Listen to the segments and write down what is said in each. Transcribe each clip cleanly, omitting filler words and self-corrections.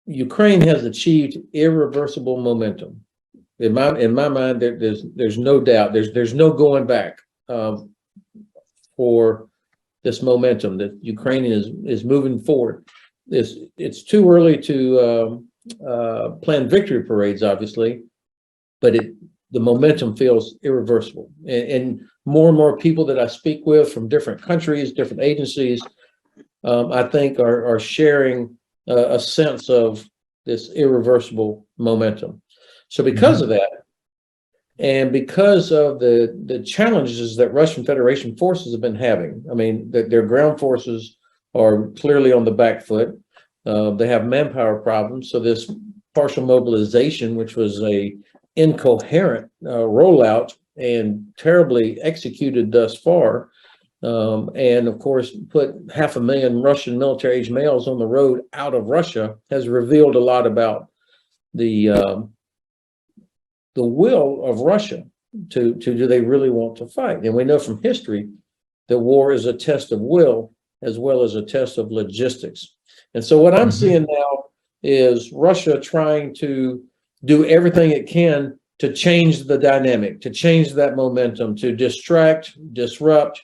Ukraine has achieved irreversible momentum. In my mind, there's no doubt. There's no going back for this momentum that Ukraine is moving forward. It's too early to plan victory parades, obviously, but the momentum feels irreversible. And more people that I speak with from different countries, different agencies, I think are sharing a sense of this irreversible momentum. So because of that, and because of the challenges that Russian Federation forces have been having, I mean, their ground forces are clearly on the back foot. They have manpower problems. So this partial mobilization, which was a incoherent rollout and terribly executed thus far, and of course put 500,000 Russian military-age males on the road out of Russia, has revealed a lot about the will of Russia to do they really want to fight. And we know from history that war is a test of will as well as a test of logistics. And so what I'm seeing now is Russia trying to do everything it can to change the dynamic, to change that momentum, to distract, disrupt,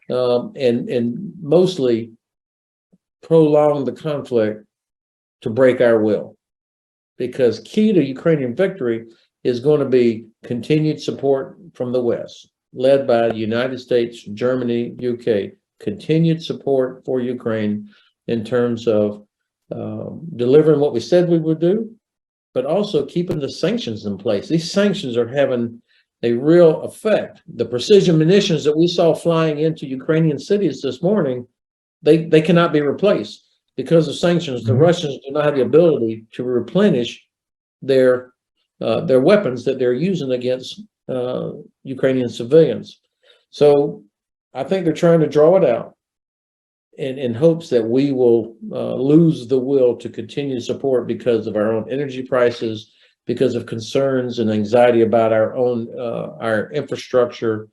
and mostly prolong the conflict to break our will. Because key to Ukrainian victory is going to be continued support from the West, led by the United States, Germany, UK, continued support for Ukraine in terms of delivering what we said we would do, but also keeping the sanctions in place. These sanctions are having a real effect. The precision munitions that we saw flying into Ukrainian cities this morning, they cannot be replaced because of sanctions. The Russians do not have the ability to replenish their weapons that they're using against Ukrainian civilians. So I think they're trying to draw it out in hopes that we will lose the will to continue support because of our own energy prices, because of concerns and anxiety about our own our infrastructure.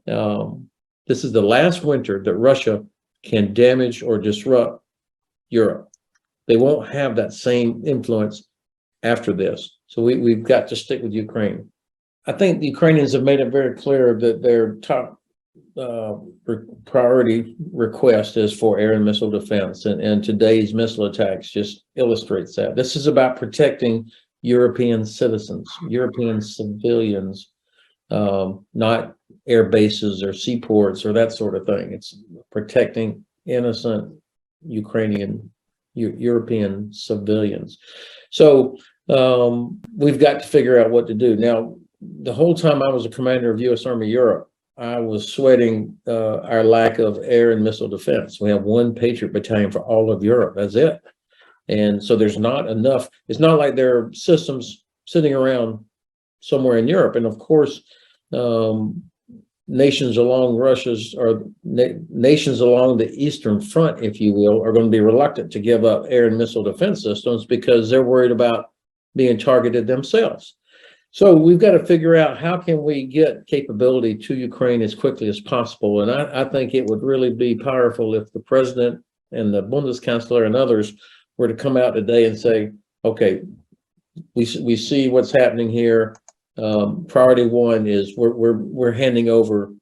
This is the last winter that Russia can damage or disrupt Europe. They won't have that same influence after this. So we've got to stick with Ukraine. I think the Ukrainians have made it very clear that their top priority request is for air and missile defense, and today's missile attacks just illustrates that. This is about protecting European citizens, European civilians, not air bases or seaports or that sort of thing. It's protecting innocent European civilians. So we've got to figure out what to do. Now, the whole time I was a commander of U.S. Army Europe, I was sweating our lack of air and missile defense. We have one Patriot battalion for all of Europe. That's it. And so there's not enough. It's not like there are systems sitting around somewhere in Europe. And of course, nations along nations along the Eastern Front, if you will, are going to be reluctant to give up air and missile defense systems because they're worried about being targeted themselves. So we've got to figure out how can we get capability to Ukraine as quickly as possible. And I think it would really be powerful if the president and the Bundeskanzler and others were to come out today and say, okay, we see what's happening here. Priority one is we're handing over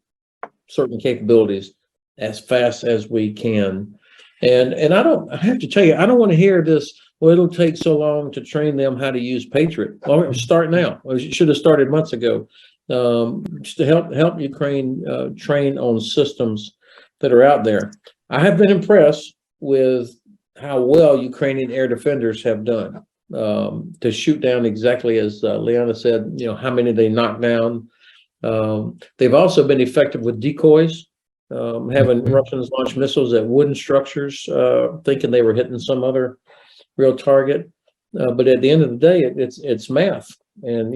certain capabilities as fast as we can. And I have to tell you, I don't want to hear this, well, it'll take so long to train them how to use Patriot. Well, start now. Well, you should have started months ago just to help Ukraine train on systems that are out there. I have been impressed with how well Ukrainian air defenders have done to shoot down exactly as Liana said, how many they knocked down. They've also been effective with decoys, having Russians launch missiles at wooden structures, thinking they were hitting some other real target. But at the end of the day, it's math. And,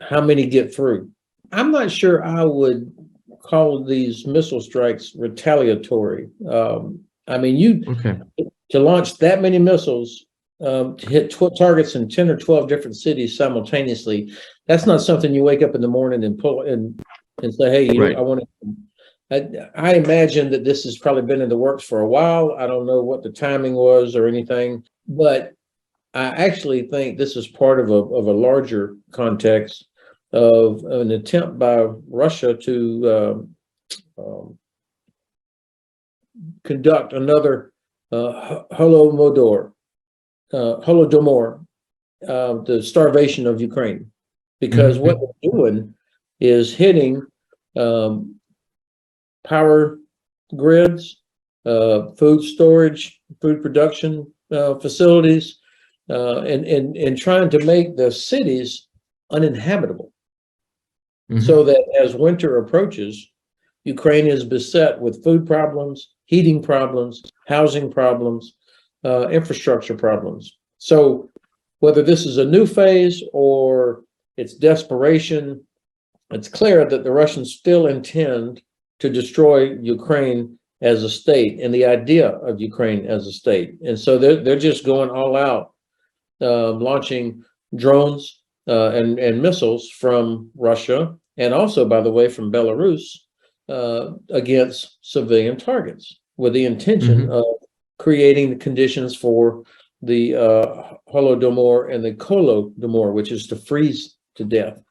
how many get through? I'm not sure I would call these missile strikes retaliatory. To launch that many missiles to hit targets in 10 or 12 different cities simultaneously, that's not something you wake up in the morning and pull and say, hey, right. I want to I imagine that this has probably been in the works for a while. I don't know what the timing was or anything, but I actually think this is part of a larger context of an attempt by Russia to conduct another Holodomor, the starvation of Ukraine, because what they're doing is hitting power grids, food storage, food production facilities, and trying to make the cities uninhabitable. So that as winter approaches, Ukraine is beset with food problems, heating problems, housing problems, infrastructure problems. So whether this is a new phase or it's desperation, it's clear that the Russians still intend to destroy Ukraine as a state and the idea of Ukraine as a state. And so they're just going all out, launching drones and missiles from Russia, and also, by the way, from Belarus, against civilian targets, with the intention of creating the conditions for the Holodomor and the Kolodomor, which is to freeze to death.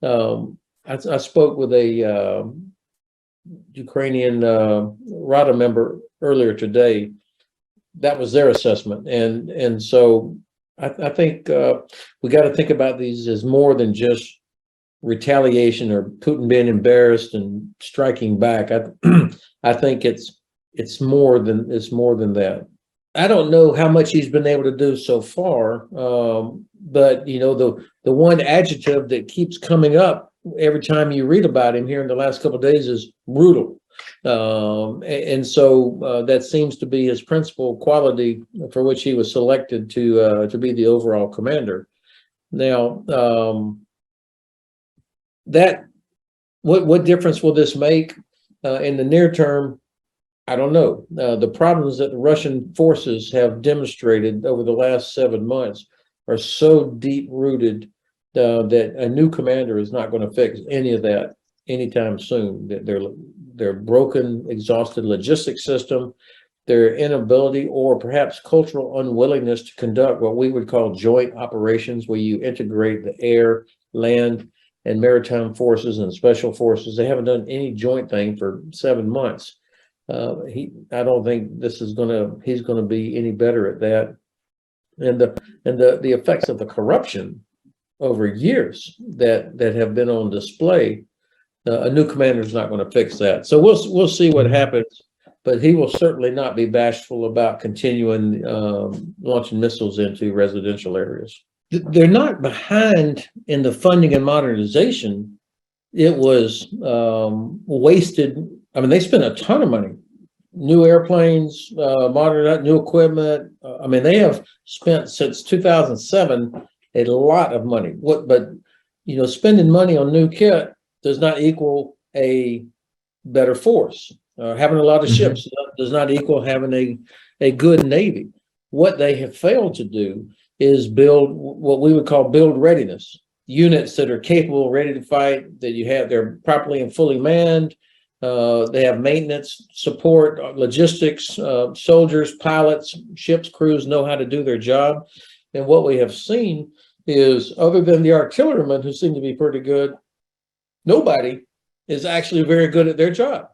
I spoke with a Ukrainian Rada member earlier today. That was their assessment, and so I think we got to think about these as more than just retaliation or Putin being embarrassed and striking back. I think it's more than that. I don't know how much he's been able to do so far, but you know, the one adjective that keeps coming up every time you read about him here in the last couple of days is brutal. And so that seems to be his principal quality for which he was selected to be the overall commander. Now, what difference will this make in the near term? I don't know. The problems that the Russian forces have demonstrated over the last 7 months are so deep-rooted that a new commander is not going to fix any of that anytime soon. Their broken, exhausted logistics system, their inability or perhaps cultural unwillingness to conduct what we would call joint operations, where you integrate the air, land, and maritime forces and special forces. They haven't done any joint thing for 7 months. I don't think he's going to be any better at that. And the effects of the corruption over years that have been on display, a new commander is not going to fix that. So we'll see what happens, but he will certainly not be bashful about continuing launching missiles into residential areas. They're not behind in the funding and modernization. It was wasted. I mean, they spent a ton of money, new airplanes, modern, new equipment. I mean, they have spent since 2007 a lot of money. But you know, spending money on new kit does not equal a better force. Having a lot of ships does not equal having a good Navy. What they have failed to do is build what we would call build readiness. Units that are capable, ready to fight, they're properly and fully manned. They have maintenance, support, logistics, soldiers, pilots, ships, crews know how to do their job. And what we have seen is, other than the artillerymen who seem to be pretty good, nobody is actually very good at their job.